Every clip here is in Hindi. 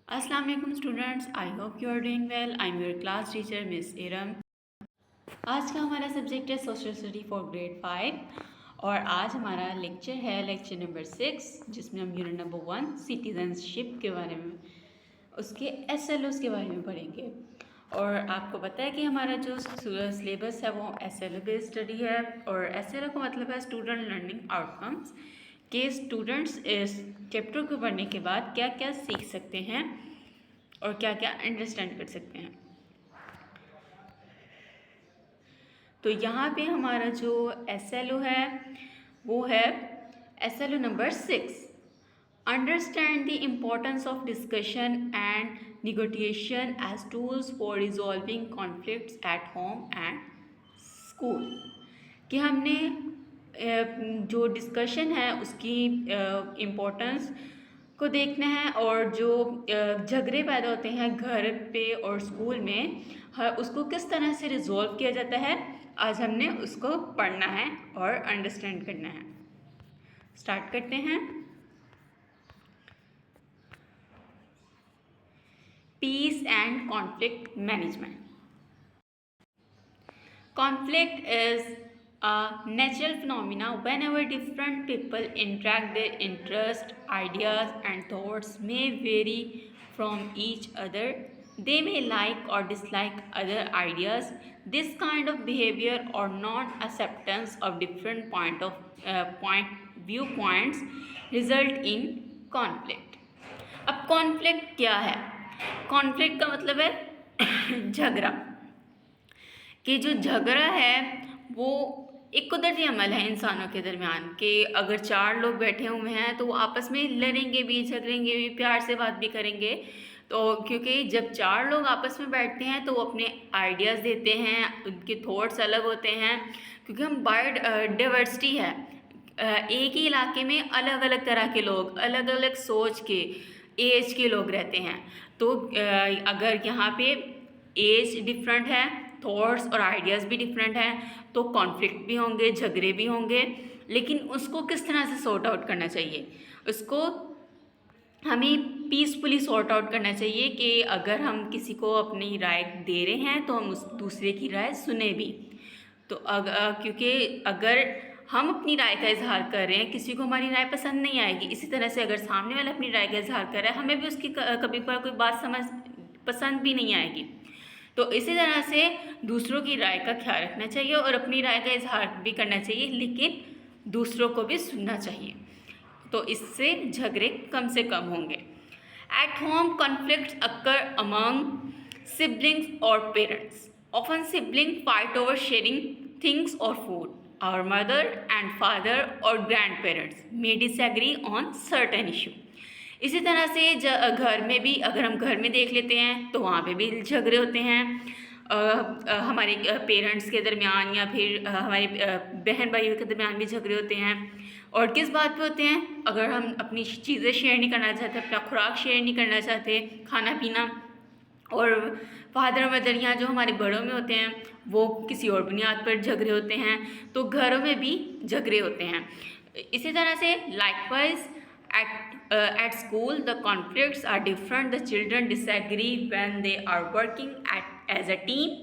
अस्सलाम वालेकुम students, I hope you are doing well. I am your class teacher miss Iram. आज का हमारा सब्जेक्ट है सोशल स्टडी फॉर ग्रेड 5 और आज हमारा लेक्चर है लेक्चर नंबर 6, जिसमें हम यूनिट नंबर 1 सिटीजनशिप के बारे में, उसके SLOs के बारे में पढ़ेंगे। और आपको पता है कि हमारा जो सिलेबस है वो SLO बेस्ड स्टडी है और SLO का मतलब है स्टूडेंट लर्निंग आउटकम्स, कि स्टूडेंट्स इस चैप्टर को पढ़ने के बाद क्या क्या सीख सकते हैं और क्या क्या अंडरस्टैंड कर सकते हैं। तो यहाँ पे हमारा जो SLO है वो है SLO number 6, understand the importance of discussion and negotiation as tools for resolving conflicts at home and school. कि हमने जो डिस्कशन है उसकी इम्पोर्टेंस को देखना है और जो झगड़े पैदा होते हैं घर पे और स्कूल में उसको किस तरह से रिजॉल्व किया जाता है, आज हमने उसको पढ़ना है और अंडरस्टैंड करना है। स्टार्ट करते हैं। Peace and conflict management. Conflict is a natural phenomena whenever different people interact. Their interests, ideas and thoughts may vary from each other. They may like or dislike other ideas. This kind of behavior or non-acceptance of different viewpoints result in conflict. अब conflict क्या है? conflict का मतलब है झगड़ा। कि जो झगड़ा है वो एक कुदरती अमल है इंसानों के दरमियान, कि अगर 4 लोग बैठे हुए हैं तो वो आपस में लड़ेंगे भी, झगड़ेंगे भी, प्यार से बात भी करेंगे। तो क्योंकि जब 4 लोग आपस में बैठते हैं तो वो अपने आइडियाज़ देते हैं, उनके थॉट्स अलग होते हैं, क्योंकि हम बायोडाइवर्सिटी है। एक ही इलाके में अलग अलग तरह के लोग, अलग अलग सोच के, एज के लोग रहते हैं। तो अगर यहाँ पे एज डिफरेंट है, थॉट्स और आइडियाज़ भी डिफरेंट हैं, तो कॉन्फ्लिक्ट भी होंगे, झगड़े भी होंगे। लेकिन उसको किस तरह से सॉर्ट आउट करना चाहिए, उसको हमें पीसफुली सॉर्ट आउट करना चाहिए। कि अगर हम किसी को अपनी राय दे रहे हैं तो हम उस दूसरे की राय सुने भी। तो क्योंकि अगर हम अपनी राय का इजहार कर रहे हैं, किसी को हमारी राय पसंद नहीं आएगी। इसी तरह से अगर सामने वाला अपनी राय का इजहार कर रहा है, हमें भी उसकी कभी कोई बात पसंद भी नहीं आएगी। तो इसी तरह से दूसरों की राय का ख्याल रखना चाहिए और अपनी राय का इजहार भी करना चाहिए, लेकिन दूसरों को भी सुनना चाहिए। तो इससे झगड़े कम से कम होंगे। At home conflicts occur among siblings और parents. Often sibling fight over sharing things और food. Our mother and father और grandparents may disagree on certain issue. इसी तरह से घर में भी, अगर हम घर में देख लेते हैं तो वहाँ पे भी झगड़े होते हैं हमारे पेरेंट्स के दरमियान, या फिर हमारे बहन भाइयों के दरमियान भी झगड़े होते हैं। और किस बात पे होते हैं? अगर हम अपनी चीज़ें शेयर नहीं करना चाहते, अपना खुराक शेयर नहीं करना चाहते, खाना पीना। और फादर मदर यहाँ जो हमारे बड़ों में होते हैं वो किसी और बुनियाद पर झगड़े होते हैं, तो घरों में भी झगड़े होते हैं। इसी तरह से likewise at school the conflicts are different. The children disagree when they are working as a team.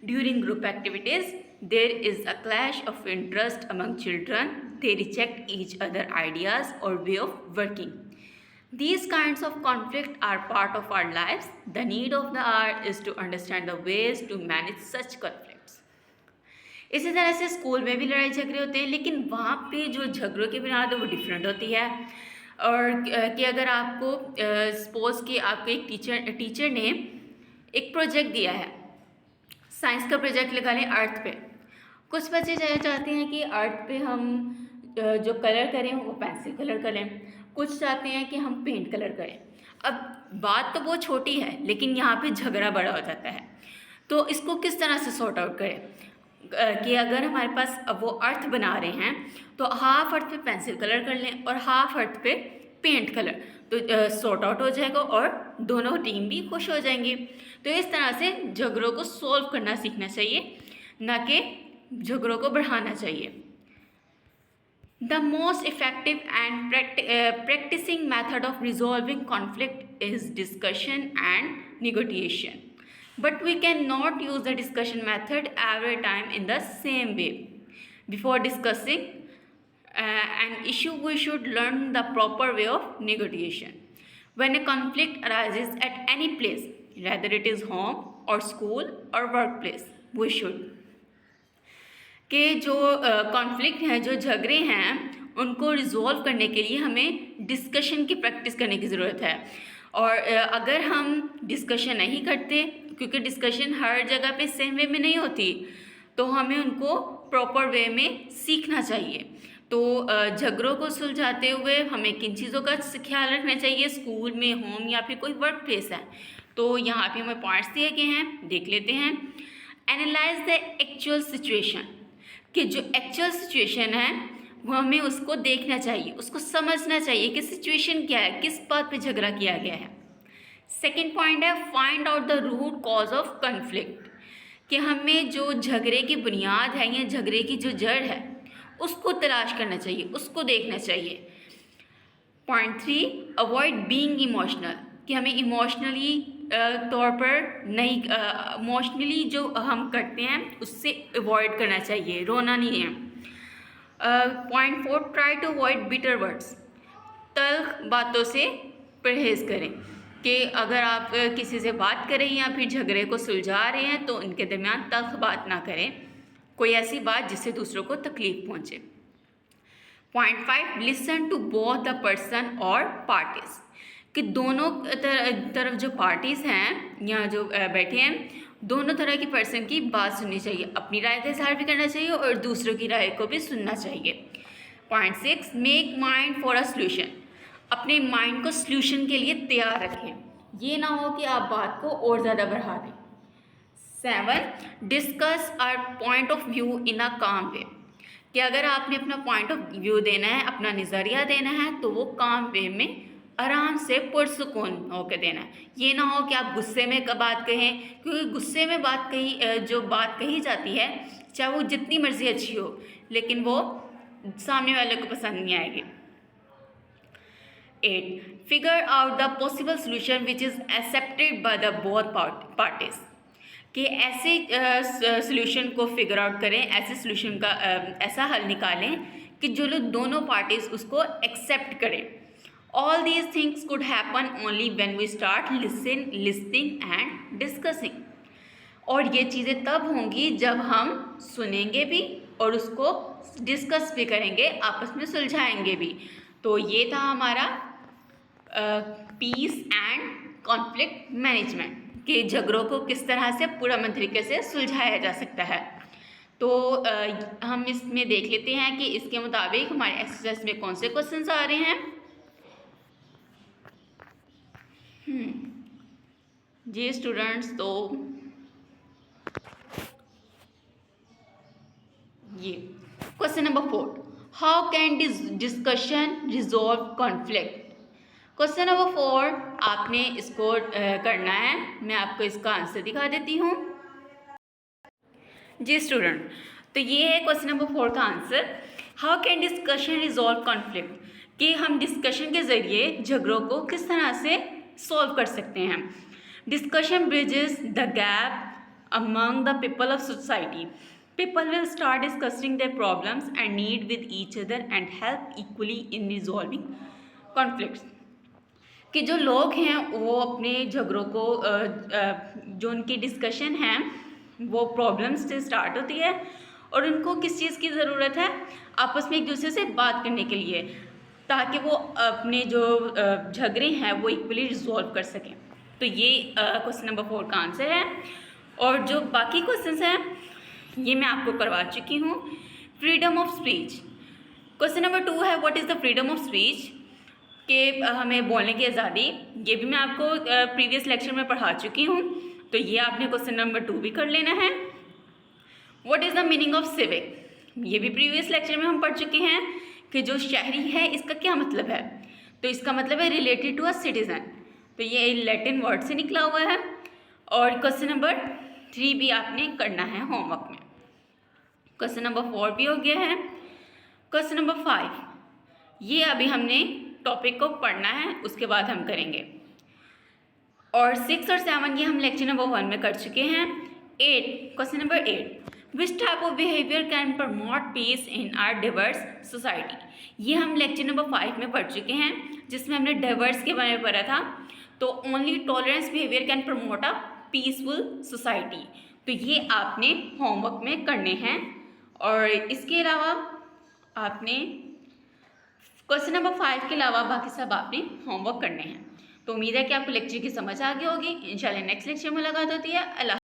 During group activities there is a clash of interest among children. They reject each other ideas or way of working. These kinds of conflict are part of our lives. The need of the hour is to understand the ways to manage such conflicts. इसी तरह से स्कूल में भी लड़ाई झगड़े होते हैं, लेकिन वहाँ पे जो झगड़ों की बुनियाद है वो डिफरेंट होती है। और कि अगर आपको सपोज़ कि आपको एक टीचर ने एक प्रोजेक्ट दिया है, साइंस का प्रोजेक्ट लगा लें अर्थ पे। कुछ बच्चे चाहते हैं कि अर्थ पे हम जो कलर करें वो पेंसिल कलर करें, कुछ चाहते हैं कि हम पेंट कलर करें। अब बात तो वो छोटी है, लेकिन यहाँ पे झगड़ा बड़ा हो जाता है। तो इसको किस तरह से सॉर्ट आउट करें? कि अगर हमारे पास अब वो अर्थ बना रहे हैं तो हाफ अर्थ पे पेंसिल कलर कर लें और हाफ अर्थ पे पेंट कलर, तो सॉर्ट आउट हो जाएगा और दोनों टीम भी खुश हो जाएंगी। तो इस तरह से झगड़ों को सॉल्व करना सीखना चाहिए, ना कि झगड़ों को बढ़ाना चाहिए। The most effective and practicing method of resolving conflict is discussion and negotiation. But we cannot use the discussion method every time in the same way. Before discussing an issue, we should learn the proper way of negotiation. When a conflict arises at any place, whether it is home or school or workplace, we should कि जो कॉन्फ्लिक्ट हैं, जो झगड़े हैं, उनको रिजॉल्व करने के लिए हमें डिस्कशन की प्रैक्टिस करने की ज़रूरत है। और अगर हम डिस्कशन नहीं करते, क्योंकि डिस्कशन हर जगह पे सेम वे में नहीं होती, तो हमें उनको प्रॉपर वे में सीखना चाहिए। तो झगड़ों को सुलझाते हुए हमें किन चीज़ों का ख्याल रखना चाहिए, स्कूल में, होम या फिर कोई वर्क प्लेस है, तो यहाँ पे हमें पॉइंट्स दिए गए हैं, देख लेते हैं। एनालाइज द एक्चुअल सिचुएशन, कि जो एक्चुअल सिचुएशन है वो हमें उसको देखना चाहिए, उसको समझना चाहिए कि सिचुएशन क्या है, किस बात पे झगड़ा किया गया है। सेकंड पॉइंट है find out the root cause of conflict, कि हमें जो झगड़े की बुनियाद है या झगड़े की जो जड़ है उसको तलाश करना चाहिए, उसको देखना चाहिए। पॉइंट 3 अवॉइड बीइंग इमोशनल, कि हमें इमोशनली तौर पर नहीं, इमोशनली जो हम करते हैं उससे अवॉइड करना चाहिए, रोना नहीं है। Point 4 try to avoid bitter words, तल्ख बातों से परहेज़ करें, कि अगर आप किसी से बात करें या फिर झगड़े को सुलझा रहे हैं तो उनके दरमियान तल्ख बात ना करें, कोई ऐसी बात जिससे दूसरों को तकलीफ पहुँचे। Point 5 listen to both the person और पार्टीज, कि दोनों तरफ जो पार्टीज़ हैं या जो बैठे हैं, दोनों तरह की पर्सन की बात सुननी चाहिए, अपनी राय का इजहार भी करना चाहिए और दूसरों की राय को भी सुनना चाहिए। Point 6 make mind for a solution, अपने माइंड को सॉल्यूशन के लिए तैयार रखें, ये ना हो कि आप बात को और ज़्यादा बढ़ा दें। 7 discuss our point of view in a calm way, कि अगर आपने अपना पॉइंट ऑफ व्यू देना है, अपना नज़रिया देना है, तो वो काम वे में आराम से पुरसुकून होकर देना है। ये ना हो कि आप गुस्से में बात कहें, क्योंकि गुस्से में जो बात कही जाती है, चाहे वो जितनी मर्जी अच्छी हो, लेकिन वो सामने वाले को पसंद नहीं आएगी। 8 figure out the possible solution which is accepted by the both parties, कि ऐसे सोल्यूशन को फिगर आउट करें, ऐसे सोल्यूशन का ऐसा हल निकालें कि जो लोग दोनों पार्टीज उसको एक्सेप्ट करें। All these things could happen only when we start listening and discussing, और ये चीज़ें तब होंगी जब हम सुनेंगे भी और उसको डिस्कस भी करेंगे, आपस में सुलझाएंगे भी। तो ये था हमारा पीस एंड कॉन्फ्लिक्ट मैनेजमेंट, के झगड़ों को किस तरह से पूरा तरीके से सुलझाया जा सकता है। तो हम इसमें देख लेते हैं कि इसके मुताबिक हमारे एक्सरसाइज में कौन से क्वेश्चंस आ रहे हैं। जी स्टूडेंट्स, तो ये question number 4 how can discussion resolve conflict. Question number 4 आपने इसको करना है, मैं आपको इसका आंसर दिखा देती हूँ। जी स्टूडेंट, तो ये है क्वेश्चन नंबर 4 का answer, how can discussion resolve conflict, कि हम डिस्कशन के ज़रिए झगड़ों को किस तरह से सॉल्व कर सकते हैं। Discussion bridges the gap among the people of society, people will start discussing their problems and need with each other and help equally in resolving conflicts, कि जो लोग हैं वो अपने झगड़ों को जो उनकी डिस्कशन है वो प्रॉब्लम्स से स्टार्ट होती है और उनको किस चीज़ की ज़रूरत है, आपस में एक दूसरे से बात करने के लिए, ताकि वो अपने जो झगड़े हैं वो इक्वली रिजॉल्व कर सकें। तो ये क्वेश्चन नंबर 4 का आंसर है। और जो बाकी क्वेश्चंस हैं ये मैं आपको करवा चुकी हूँ। Freedom of speech, question number 2 है what is the freedom of speech, कि हमें बोलने की आज़ादी, ये भी मैं आपको प्रीवियस लेक्चर में पढ़ा चुकी हूँ, तो ये आपने क्वेश्चन नंबर 2 भी कर लेना है। What is the meaning of civic, ये भी प्रीवियस लेक्चर में हम पढ़ चुके हैं कि जो शहरी है इसका क्या मतलब है, तो इसका मतलब है रिलेटेड टू अ सिटीज़न, तो ये लैटिन वर्ड से निकला हुआ है। और क्वेश्चन नंबर 3 भी आपने करना है होमवर्क में। क्वेश्चन नंबर 4 भी हो गया है। क्वेश्चन नंबर 5, ये अभी हमने टॉपिक को पढ़ना है, उसके बाद हम करेंगे। और 6 और 7 ये हम लेक्चर नंबर 1 में कर चुके हैं। 8, question number 8, which type of behaviour can promote peace in our diverse society. ये हम लेक्चर नंबर 5 में पढ़ चुके हैं, जिसमें हमने डाइवर्स के बारे में पढ़ा था। तो only tolerance behaviour can promote a peaceful society. तो ये आपने होमवर्क में करने हैं। और इसके अलावा आपने क्वेश्चन नंबर 5 के अलावा बाकी सब आपने होमवर्क करने हैं। तो उम्मीद है कि आपको लेक्चर की समझ आ गई होगी। इंशाल्लाह नेक्स्ट लेक्चर में मुलाकात होती है। अल्लाह।